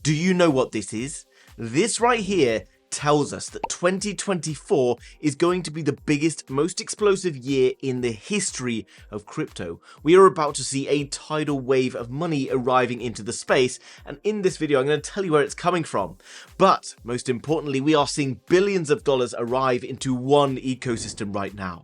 Do you know what this is? This right here tells us that 2024 is going to be the biggest, most explosive year in the history of crypto. We are about to see a tidal wave of money arriving into the space, and in this video I'm going to tell you where it's coming from. But most importantly, we are seeing billions of dollars arrive into one ecosystem right now.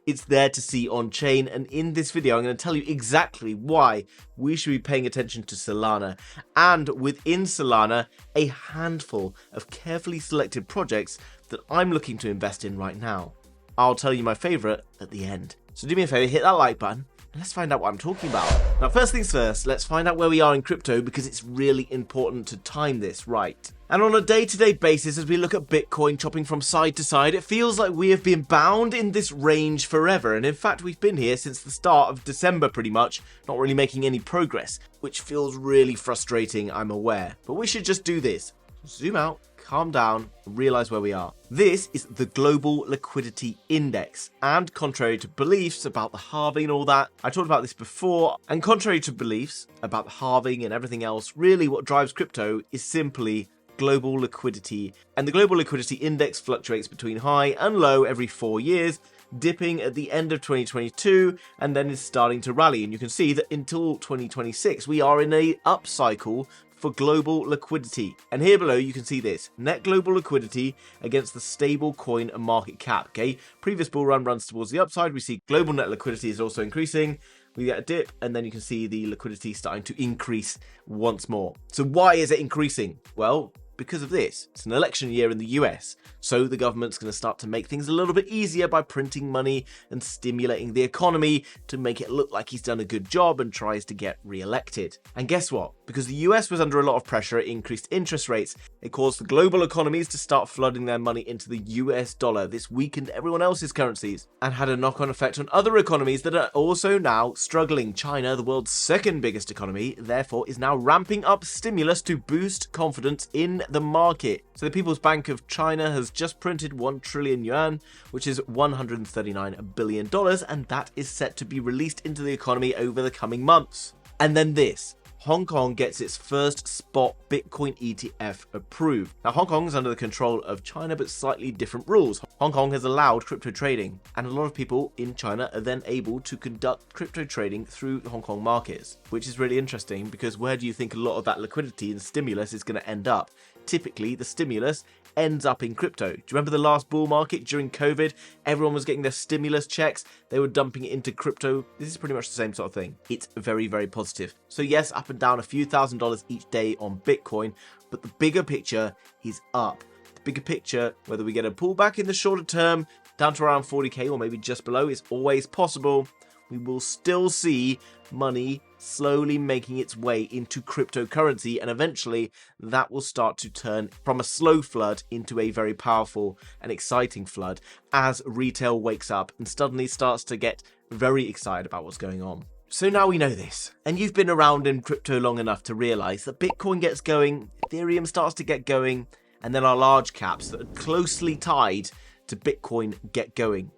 It's there to see on chain, and in this video I'm going to tell you exactly why we should be paying attention to Solana, and within Solana a handful of carefully selected projects that I'm looking to invest in right now. I'll tell you my favorite at the end. So do me a favor, hit that like button and let's find out what I'm talking about. Now first things first, let's find out where we are in crypto, because it's really important to time this right. And on a day-to-day basis, as we look at Bitcoin chopping from side to side, it feels like we have been bound in this range forever. And in fact, we've been here since the start of December pretty much, not really making any progress, which feels really frustrating, I'm aware. But we should just do this. Zoom out, calm down, and realize where we are. This is the Global Liquidity Index, and contrary to beliefs about the halving and all that, I talked about this before, and contrary to beliefs about the halving and everything else, really what drives crypto is simply global liquidity. And the Global Liquidity Index fluctuates between high and low every 4 years, dipping at the end of 2022 and then is starting to rally. And you can see that until 2026 we are in a upcycle for global liquidity. And here below you can see this net global liquidity against the stable coin and market cap. Okay, previous bull run runs towards the upside. We see global net liquidity is also increasing. We get a dip and then you can see the liquidity starting to increase once more. So why is it increasing? Well, because of this. It's an election year in the US, so the government's going to start to make things a little bit easier by printing money and stimulating the economy to make it look like he's done a good job and tries to get re-elected. And guess what? Because the US was under a lot of pressure, it increased interest rates. It caused the global economies to start flooding their money into the US dollar. This weakened everyone else's currencies and had a knock-on effect on other economies that are also now struggling. China, the world's second biggest economy, therefore is now ramping up stimulus to boost confidence in the market. So the People's Bank of China has just printed 1 trillion yuan, which is $139 billion, and that is set to be released into the economy over the coming months. And then this. Hong Kong gets its first spot Bitcoin ETF approved. Now Hong Kong is under the control of China, but slightly different rules. Hong Kong has allowed crypto trading, and a lot of people in China are then able to conduct crypto trading through Hong Kong markets, which is really interesting because where do you think a lot of that liquidity and stimulus is going to end up? Typically the stimulus ends up in crypto. Do you remember the last bull market during COVID? Everyone was getting their stimulus checks. They were dumping it into crypto. This is pretty much the same sort of thing. It's very, very positive. So yes, up and down a few $1,000s each day on Bitcoin, but the bigger picture is up. The bigger picture, whether we get a pullback in the shorter term down to around 40k or maybe just below, is always possible. We will still see money slowly making its way into cryptocurrency, and eventually that will start to turn from a slow flood into a very powerful and exciting flood as retail wakes up and suddenly starts to get very excited about what's going on. So now we know this, and you've been around in crypto long enough to realize that Bitcoin gets going, Ethereum starts to get going, and then our large caps that are closely tied to Bitcoin get going.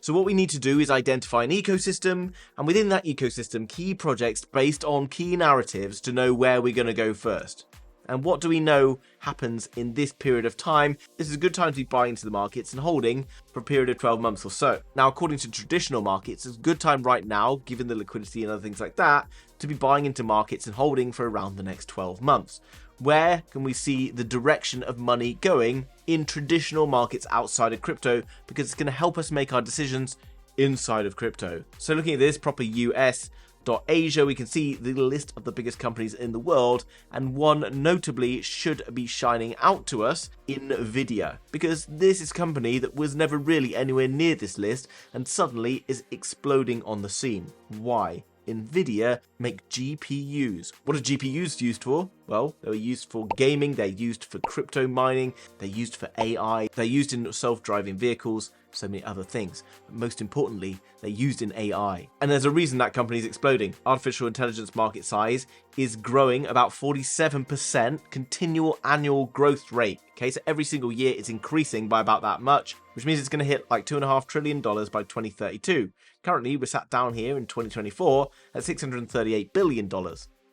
So what we need to do is identify an ecosystem, and within that ecosystem, key projects based on key narratives to know where we're going to go first. And what do we know happens in this period of time? This is a good time to be buying into the markets and holding for a period of 12 months or so. Now, according to traditional markets, it's a good time right now, given the liquidity and other things like that, to be buying into markets and holding for around the next 12 months. Where can we see the direction of money going in traditional markets outside of crypto? Because it's going to help us make our decisions inside of crypto. So looking at this proper US.Asia, we can see the list of the biggest companies in the world, and one notably should be shining out to us, Nvidia, because this is a company that was never really anywhere near this list and suddenly is exploding on the scene. Why? Nvidia make GPUs. What are GPUs used for? Well, they were used for gaming, they're used for crypto mining, they're used for AI, they're used in self-driving vehicles, so many other things. But most importantly, they're used in AI. And there's a reason that company is exploding. Artificial intelligence market size is growing about 47% continual annual growth rate. Okay, so every single year it's increasing by about that much, which means it's going to hit like $2.5 trillion by 2032. Currently, we're sat down here in 2024 at $638 billion.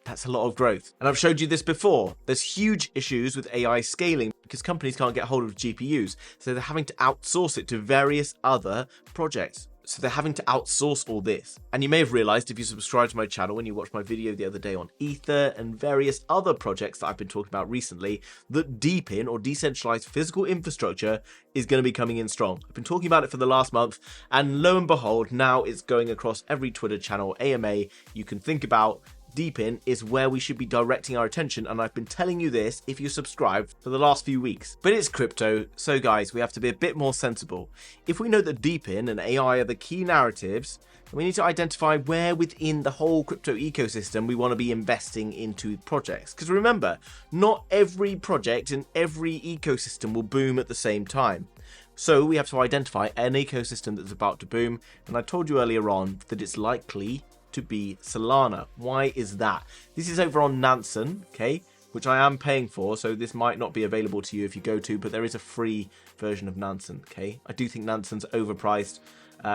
That's a lot of growth. And I've showed you this before. There's huge issues with AI scaling because companies can't get hold of GPUs. So they're having to outsource it to various other projects. So they're having to outsource all this. And you may have realized if you subscribe to my channel and you watched my video the other day on Ether and various other projects that I've been talking about recently, that DePIN, or decentralized physical infrastructure, is going to be coming in strong. I've been talking about it for the last month, and lo and behold, now it's going across every Twitter channel, AMA you can think about. DePIN is where we should be directing our attention, and I've been telling you this if you subscribe for the last few weeks. But it's crypto, so guys, we have to be a bit more sensible. If we know that DePIN and AI are the key narratives, we need to identify where within the whole crypto ecosystem we want to be investing into projects. Because remember, not every project in every ecosystem will boom at the same time. So we have to identify an ecosystem that's about to boom, and I told you earlier on that it's likely to be Solana. Why is that? This is over on Nansen, okay, which I am paying for, so this might not be available to you if you go to, but there is a free version of Nansen, okay? I do think Nansen's overpriced.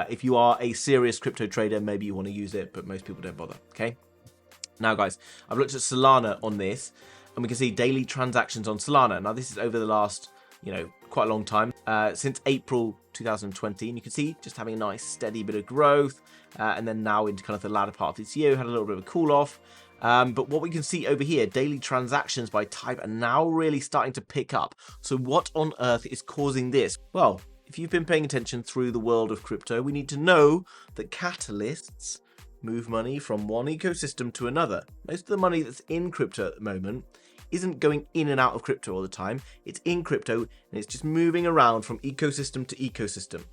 If you are a serious crypto trader, maybe you want to use it, but most people don't bother, okay? Now, guys, I've looked at Solana on this, and we can see daily transactions on Solana. Now, this is over the last, quite a long time, since April 2020, and you can see just having a nice steady bit of growth, and then now into kind of the latter part of this year, we had a little bit of a cool off. But what we can see over here, daily transactions by type are now really starting to pick up. So what on earth is causing this? Well, if you've been paying attention through the world of crypto, we need to know that catalysts move money from one ecosystem to another. Most of the money that's in crypto at the moment isn't going in and out of crypto all the time. It's in crypto and it's just moving around from ecosystem to ecosystem.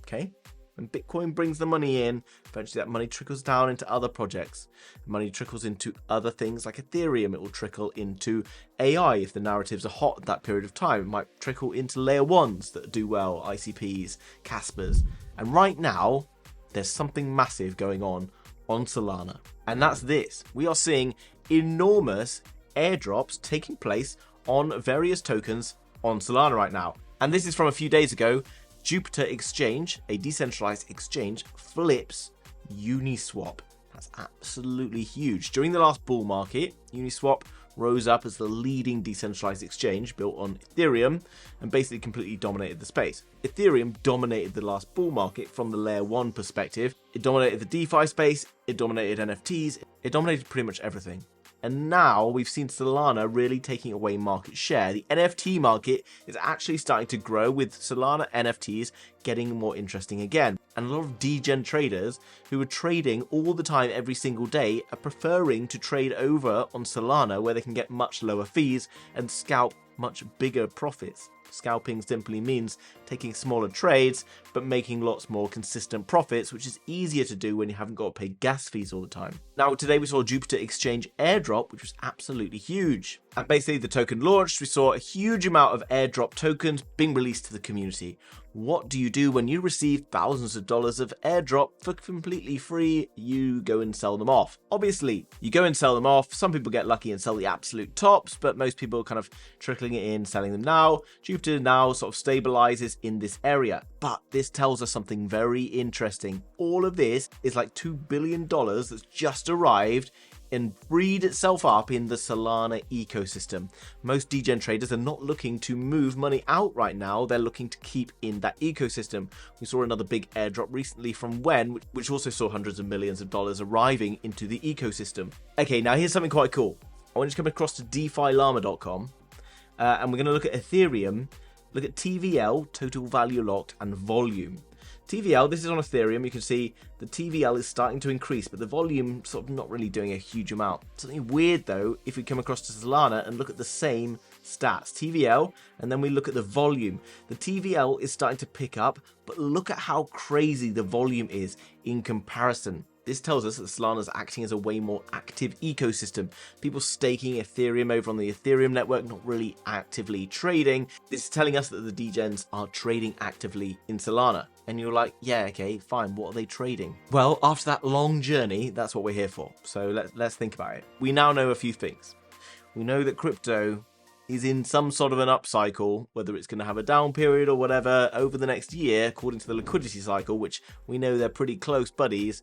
Okay? When Bitcoin brings the money in, eventually that money trickles down into other projects. Money trickles into other things like Ethereum. It will trickle into AI if the narratives are hot at that period of time. It might trickle into layer ones that do well, ICPs, Caspers. And right now, there's something massive going on Solana. And that's this. We are seeing enormous airdrops taking place on various tokens on Solana right now. And this is from a few days ago. Jupiter Exchange, a decentralized exchange, flips Uniswap. That's absolutely huge. During the last bull market, Uniswap rose up as the leading decentralized exchange built on Ethereum and basically completely dominated the space. Ethereum dominated the last bull market from the layer 1 perspective. It dominated the DeFi space, it dominated NFTs, it dominated pretty much everything. And now we've seen Solana really taking away market share. The NFT market is actually starting to grow, with Solana NFTs getting more interesting again. And a lot of degen traders who are trading all the time every single day are preferring to trade over on Solana, where they can get much lower fees and scalp much bigger profits. Scalping simply means taking smaller trades but making lots more consistent profits, which is easier to do when you haven't got to pay gas fees all the time. Now, today we saw Jupiter Exchange airdrop, which was absolutely huge. And basically the token launched, we saw a huge amount of airdrop tokens being released to the community. What do you do when you receive thousands of dollars of airdrop for completely free? You go and sell them off. Obviously, you go and sell them off. Some people get lucky and sell the absolute tops, but most people are kind of trickling it in, selling them now. Jupiter now sort of stabilizes in this area. But this tells us something very interesting. All of this is like $2 billion that's just arrived and breed itself up in the Solana ecosystem. Most degen traders are not looking to move money out right now, they're looking to keep in that ecosystem. We saw another big airdrop recently from Wen, which also saw hundreds of millions of dollars arriving into the ecosystem. Okay, now here's something quite cool. I want you to come across to DeFiLlama.com and we're going to look at Ethereum, look at TVL, total value locked, and volume. TVL, this is on Ethereum, you can see the TVL is starting to increase, but the volume sort of not really doing a huge amount. Something weird though, if we come across to Solana and look at the same stats, TVL, and then we look at the volume. The TVL is starting to pick up, but look at how crazy the volume is in comparison. This tells us that Solana is acting as a way more active ecosystem. People staking Ethereum over on the Ethereum network, not really actively trading. This is telling us that the degens are trading actively in Solana. And you're like, yeah, okay, fine, what are they trading? Well, after that long journey, that's what we're here for. So let's think about it. We now know a few things. We know that crypto is in some sort of an upcycle, whether it's going to have a down period or whatever over the next year, according to the liquidity cycle, which we know they're pretty close buddies.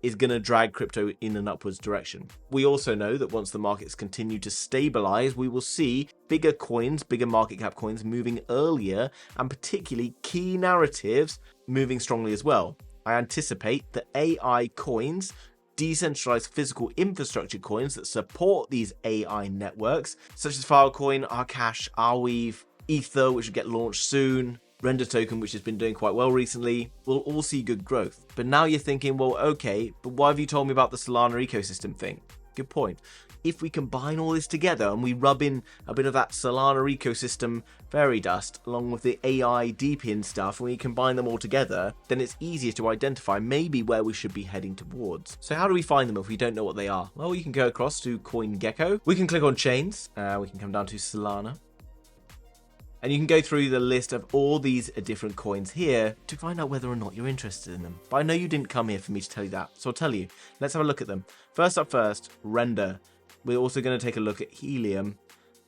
is going to drag crypto in an upwards direction. We also know that once the markets continue to stabilize, we will see bigger coins, bigger market cap coins moving earlier, and particularly key narratives moving strongly as well. I anticipate that AI coins, decentralized physical infrastructure coins that support these AI networks, such as Filecoin, Rcash, Arweave, Ether, which will get launched soon, Render token, which has been doing quite well recently, will all see good growth. But now you're thinking, well, okay, but why have you told me about the Solana ecosystem thing? Good point. If we combine all this together and we rub in a bit of that Solana ecosystem fairy dust along with the AI deep in stuff, and we combine them all together, then it's easier to identify maybe where we should be heading towards. So how do we find them if we don't know what they are? Well, you can go across to CoinGecko. We can click on chains. We can come down to Solana. And you can go through the list of all these different coins here to find out whether or not you're interested in them. But I know you didn't come here for me to tell you that, so I'll tell you. Let's have a look at them. First up first, Render. We're also going to take a look at Helium.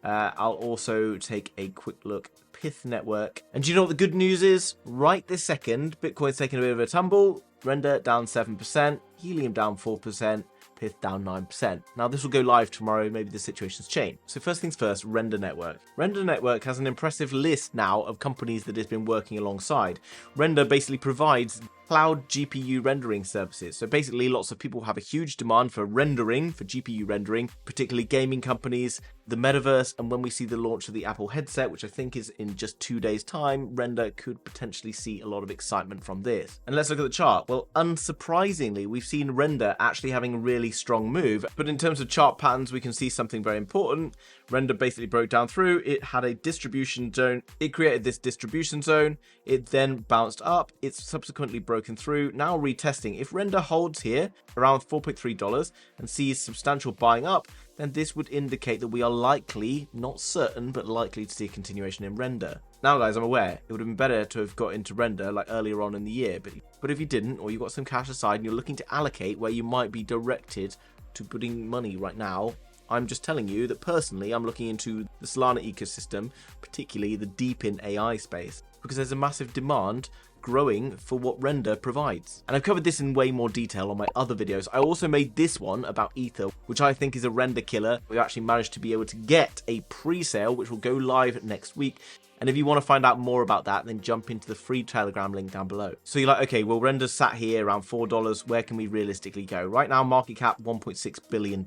I'll also take a quick look at Pith Network. And do you know what the good news is? Right this second, Bitcoin's taking a bit of a tumble. Render down 7%, Helium down 4%. Pith down 9%. Now this will go live tomorrow, maybe the situation's changed. So first things first, Render Network. Render Network has an impressive list now of companies that it's been working alongside. Render basically provides cloud GPU rendering services. So basically lots of people have a huge demand for rendering, for GPU rendering, particularly gaming companies, the metaverse, and when we see the launch of the Apple headset, which I think is in just 2 days time, Render could potentially see a lot of excitement from this. And let's look at the chart. Well, unsurprisingly, we've seen Render actually having a really strong move, but in terms of chart patterns, we can see something very important. Render basically broke down through, it had a distribution zone, it created this distribution zone, it then bounced up, it's subsequently broken through, now retesting. If Render holds here around $4.3 and sees substantial buying up, then this would indicate that we are likely, not certain, but likely to see a continuation in Render. Now guys, I'm aware, it would have been better to have got into Render like earlier on in the year, but if you didn't, or you've got some cash aside and you're looking to allocate where you might be directed to putting money right now, I'm just telling you that personally, I'm looking into the Solana ecosystem, particularly the deep in AI space, because there's a massive demand growing for what Render provides. And I've covered this in way more detail on my other videos. I also made this one about Ether, which I think is a Render killer. We actually managed to be able to get a pre-sale, which will go live next week. And if you want to find out more about that, then jump into the free Telegram link down below. So you're like, okay, well, Render's sat here around $4. Where can we realistically go? Right now, market cap $1.6 billion.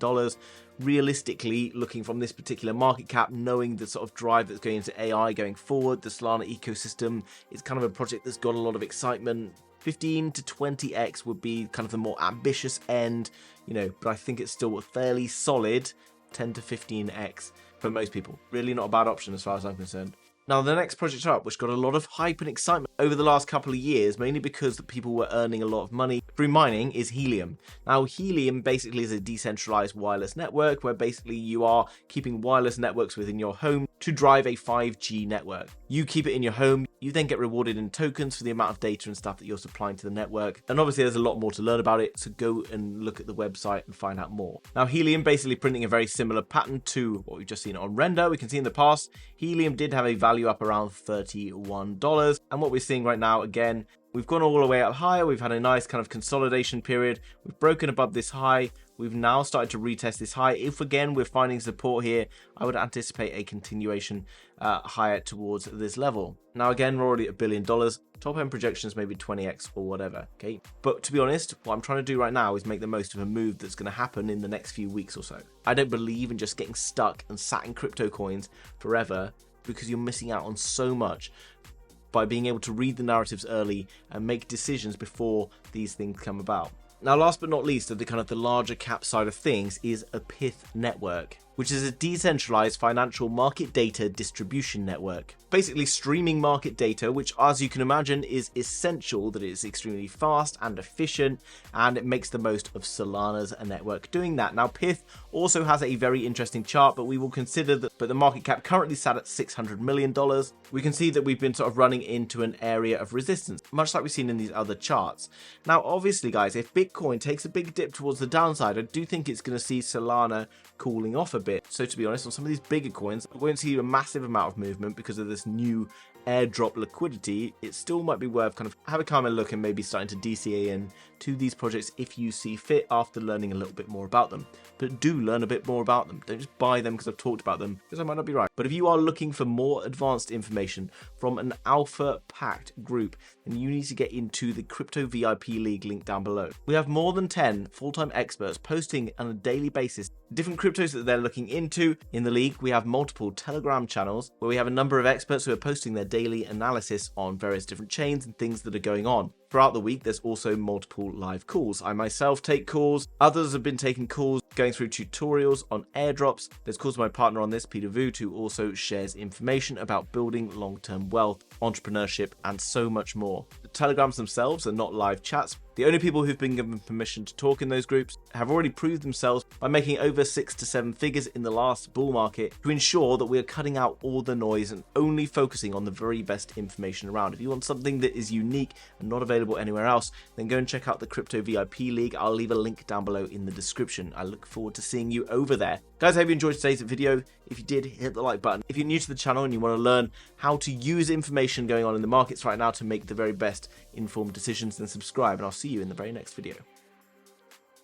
Realistically, looking from this particular market cap, knowing the sort of drive that's going into AI going forward, the Solana ecosystem is kind of a project that's got a lot of excitement. 15 to 20x would be kind of the more ambitious end, but I think it's still fairly solid 10 to 15x for most people. Really not a bad option as far as I'm concerned. Now, the next project up, which got a lot of hype and excitement over the last couple of years, mainly because people were earning a lot of money through mining, is Helium. Now, Helium basically is a decentralized wireless network where basically you are keeping wireless networks within your home to drive a 5G network. You keep it in your home, you then get rewarded in tokens for the amount of data and stuff that you're supplying to the network. And obviously there's a lot more to learn about it, so go and look at the website and find out more. Now, Helium basically printing a very similar pattern to what we've just seen on Render. We can see in the past, Helium did have a value up around $31. And what we're seeing right now, again, we've gone all the way up higher. We've had a nice kind of consolidation period. We've broken above this high. We've now started to retest this high. If again we're finding support here, I would anticipate a continuation higher towards this level. Now again, we're already at $1 billion. Top end projections maybe 20x or whatever. Okay, but to be honest, what I'm trying to do right now is make the most of a move that's going to happen in the next few weeks or so. I don't believe in just getting stuck and sat in crypto coins forever, because you're missing out on so much by being able to read the narratives early and make decisions before these things come about. Now, last but not least of the larger cap side of things is a Pith network, which is a decentralized financial market data distribution network. Basically streaming market data, which, as you can imagine, is essential that it is extremely fast and efficient, and it makes the most of Solana's network doing that. Now, Pith also has a very interesting chart, but we will consider that, but the market cap currently sat at $600 million. We can see that we've been sort of running into an area of resistance, much like we've seen in these other charts. Now, obviously, guys, if Bitcoin takes a big dip towards the downside, I do think it's going to see Solana cooling off a bit. So to be honest, on some of these bigger coins, I won't see a massive amount of movement because of this new airdrop liquidity. It still might be worth kind of having a look and maybe starting to DCA in to these projects if you see fit after learning a little bit more about them. But do learn a bit more about them. Don't just buy them because I've talked about them, because I might not be right. But if you are looking for more advanced information from an alpha-packed group, then you need to get into the Crypto VIP League link down below. We have more than 10 full-time experts posting on a daily basis different cryptos that they're looking into. In the league, we have multiple Telegram channels where we have a number of experts who are posting their daily analysis on various different chains and things that are going on. Throughout the week, there's also multiple live calls. I myself take calls. Others have been taking calls, going through tutorials on airdrops. There's calls with my partner on this, Peter Voot, who also shares information about building long-term wealth, entrepreneurship, and so much more. The Telegrams themselves are not live chats. The only people who've been given permission to talk in those groups have already proved themselves by making over 6 to 7 figures in the last bull market to ensure that we are cutting out all the noise and only focusing on the very best information around. If you want something that is unique and not available anywhere else, then go and check out the Crypto VIP League. I'll leave a link down below in the description. I look forward to seeing you over there. Guys, I hope you enjoyed today's video. If you did, hit the like button. If you're new to the channel and you want to learn how to use information going on in the markets right now to make the very best informed decisions, then subscribe, and I'll see you in the very next video.